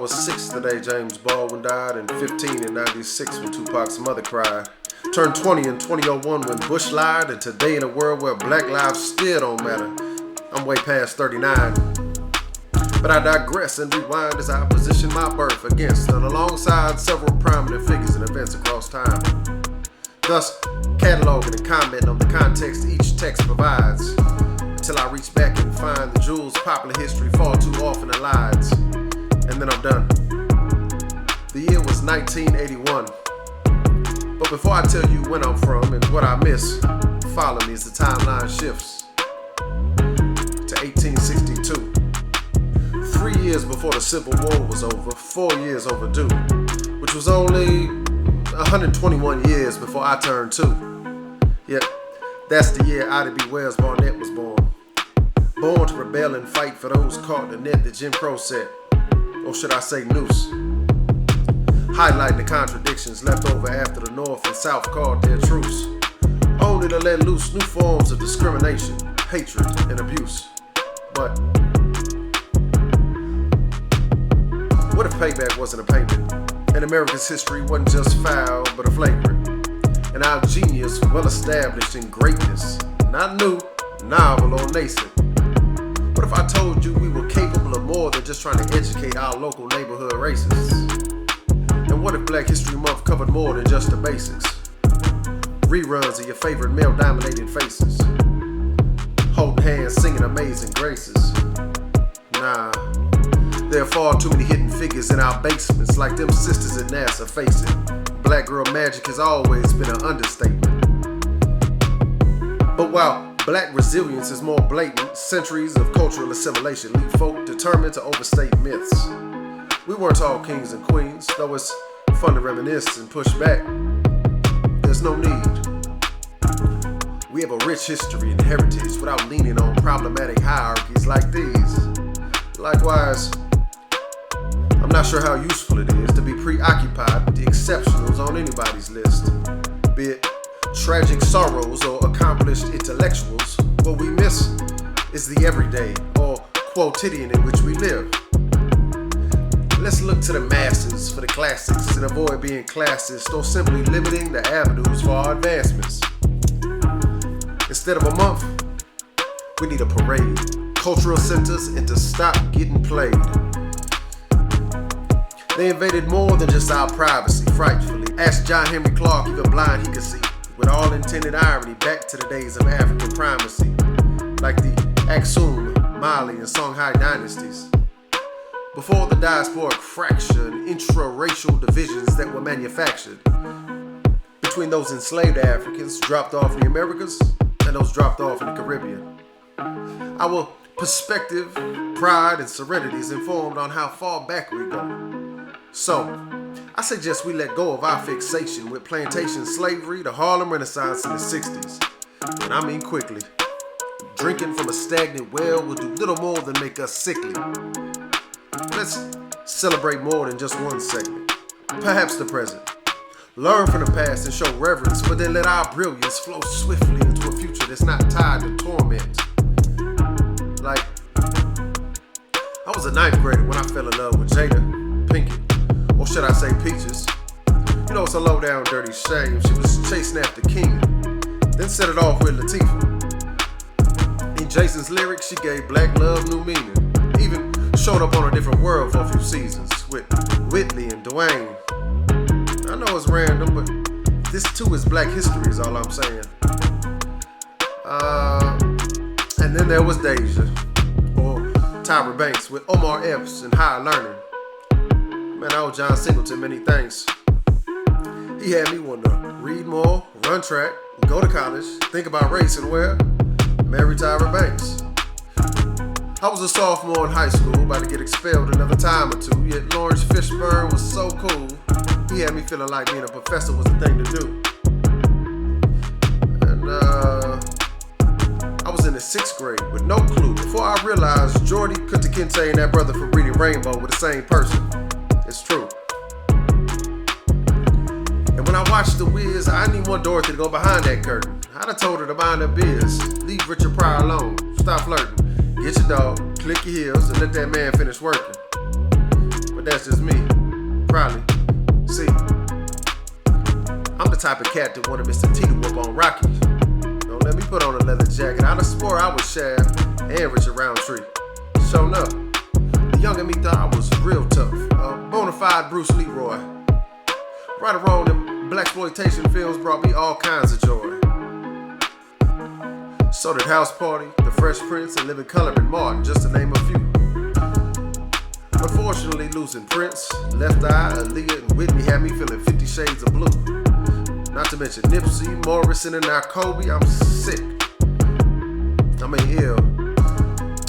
was 6 the day James Baldwin died, and 15 in 96 when Tupac's mother cried. Turned 20 in 2001 when Bush lied, and today in a world where black lives still don't matter, I'm way past 39. But I digress and rewind as I position my birth against and alongside several prominent figures and events across time. Thus, cataloging and commenting on the context each text provides, until I reach back and find the jewels popular history far too often elides. And then I'm done. The year was 1981. But before I tell you when I'm from and what I miss, follow me as the timeline shifts to 1862. 3 years before the Civil War was over, 4 years overdue, which was only 121 years before I turned 2. Yet, that's the year Ida B. Wells Barnett was born. Born to rebel and fight for those caught in the net that Jim Crow set, or should I say noose. Highlighting the contradictions left over after the North and South called their truce, only to let loose new forms of discrimination, hatred, and abuse. But what if payback wasn't a payment, and America's history wasn't just foul, but a flagrant, and our genius well established in greatness, not new, novel, or nascent? What if I told you we were capable of more than just trying to educate our local neighborhood racists? And what if Black History Month covered more than just the basics? Reruns of your favorite male-dominated faces, holding hands, singing Amazing Graces. Nah, there are far too many hidden figures in our basements, like them sisters at NASA, face it. Black girl magic has always been an understatement. But while Black resilience is more blatant, centuries of cultural assimilation leave folk determined to overstate myths. We weren't all kings and queens, though it's fun to reminisce and push back. There's no need. We have a rich history and heritage without leaning on problematic hierarchies like these. Likewise, I'm not sure how useful it is to be preoccupied with the exceptionals on anybody's list, be it tragic sorrows or accomplished intellectuals. What we miss is the everyday or quotidian in which we live. Let's look to the masses for the classics and avoid being classist or simply limiting the avenues for our advancements. Instead of a month, we need a parade, cultural centers, and to stop getting played. They invaded more than just our privacy, frightfully. Ask John Henry Clark, even blind he could see, with all intended irony, back to the days of African primacy, like the Aksum, Mali, and Songhai dynasties. Before the diasporic fracture and intra-racial divisions that were manufactured between those enslaved Africans dropped off in the Americas and those dropped off in the Caribbean. Our perspective, pride, and serenity is informed on how far back we go. So, I suggest we let go of our fixation with plantation slavery, the Harlem Renaissance in the 60s. And I mean quickly. Drinking from a stagnant well will do little more than make us sickly. Let's celebrate more than just one segment, perhaps the present. Learn from the past and show reverence, but then let our brilliance flow swiftly into a future that's not tied to torment. Like, I was a 9th grader when I fell in love with Jada Pinkett, or should I say Peaches. You know, it's a low down dirty shame. She was chasing after King, then set it off with Latifah. In Jason's lyrics, she gave black love new meaning. Even showed up on a different world for a few seasons with Whitney and Dwayne. I know it's random, but this too is Black history is all I'm saying. And then there was Deja, or Tyra Banks with Omar Epps and Higher Learning. Man, I owe John Singleton many thanks. He had me want to read more, run track, go to college, think about race, and marry Tyra Banks. I was a sophomore in high school, about to get expelled another time or two, yet Lawrence Fishburne was so cool, he had me feeling like being a professor was the thing to do. And I was in the 6th grade with no clue before I realized Jordy Kunta Kinte and that brother from Reading Rainbow were the same person. It's true. And when I watched The Wiz, I didn't want Dorothy to go behind that curtain. I'd have told her to mind her biz, leave Richard Pryor alone, stop flirting. Get your dog, click your heels, and let that man finish working. But but that's just me. Probably. See, I'm the type of cat that wanted Mr. T to whoop on Rocky. Don't let me put on a leather jacket. I done swore I was Shaft and Richard Roundtree. Shown up. The young in me thought I was real tough. A bona fide Bruce Leroy. Right or wrong, them blaxploitation films brought me all kinds of joy. So did House Party, The Fresh Prince, and Living Color and Martin, just to name a few. Unfortunately, losing Prince, Left Eye, Aaliyah, and Whitney had me feeling 50 shades of blue. Not to mention Nipsey, Morrison, and now Kobe. I'm sick. I mean ill.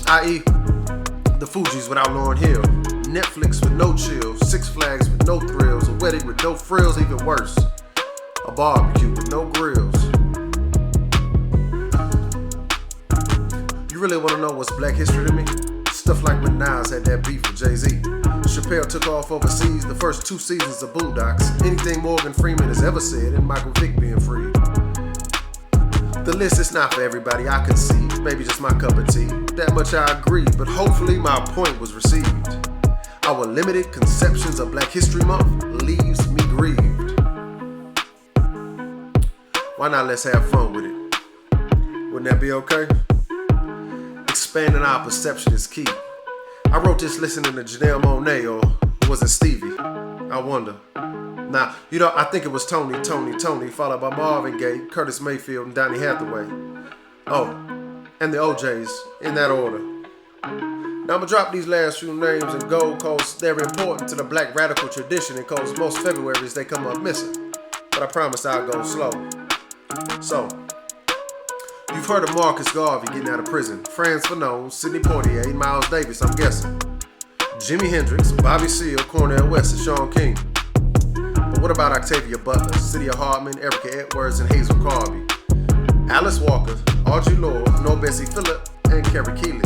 I.e. the Fugees without Lauryn Hill. Netflix with no chills. Six Flags with no thrills. A wedding with no frills, even worse. A barbecue with no grills. You really want to know what's black history to me? Stuff like when Nas had that beef with Jay-Z. Chappelle took off overseas the first 2 seasons of Boondocks. Anything Morgan Freeman has ever said, and Michael Vick being freed. The list is not for everybody, I concede. Maybe just my cup of tea. That much I agree, but hopefully my point was received. Our limited conceptions of Black History Month leaves me grieved. Why not let's have fun with it? Wouldn't that be okay? Expanding our perception is key. I wrote this listening to Janelle Monáe, or was it Stevie? I wonder. Now, I think it was Tony, followed by Marvin Gaye, Curtis Mayfield, and Donny Hathaway. Oh, and the OJs, in that order. Now I'm gonna drop these last few names in gold cause they're important to the black radical tradition and cause most Februaries they come up missing. But I promise I'll go slow. So, you've heard of Marcus Garvey getting out of prison, Frantz Fanon, Sidney Poitier, Miles Davis, I'm guessing. Jimi Hendrix, Bobby Seale, Cornel West, and Sean King. But what about Octavia Butler, Cydia Hartman, Erica Edwards, and Hazel Carby? Alice Walker, Audre Lorde, No Bessie Phillip, and Carrie Keeling.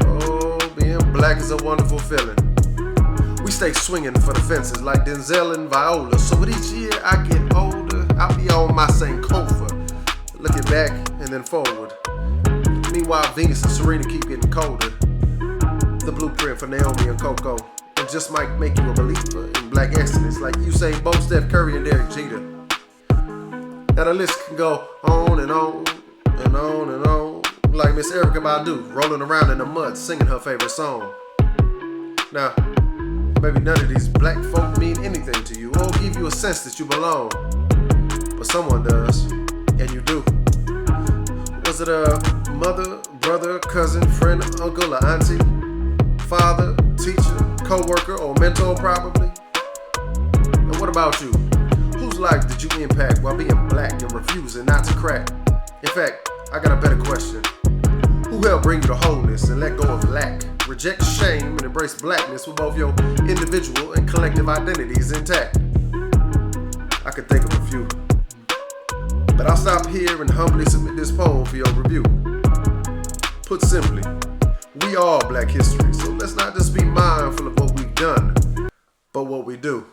Oh, being black is a wonderful feeling. We stay swinging for the fences like Denzel and Viola. So with each year I get older, I'll be on my Sankofa, looking back and then forward. Meanwhile, Venus and Serena keep getting colder. The blueprint for Naomi and Coco. It just might make you a believer in black excellence like Usain Bolt, Steph Curry, and Derek Jeter. Now the list can go on and on and on and on, like Miss Erykah Badu rolling around in the mud singing her favorite song. Now, maybe none of these black folk mean anything to you or give you a sense that you belong, but someone does, and you do. Was it a mother, brother, cousin, friend, uncle, or auntie, father, teacher, co-worker, or mentor probably? And what about you? Whose life did you impact while being black and refusing not to crack? In fact, I got a better question. Who helped bring you to wholeness and let go of lack? Reject shame and embrace blackness with both your individual and collective identities intact. I could think of a few. But I'll stop here and humbly submit this poem for your review. Put simply, we are black history, so let's not just be mindful of what we've done, but what we do.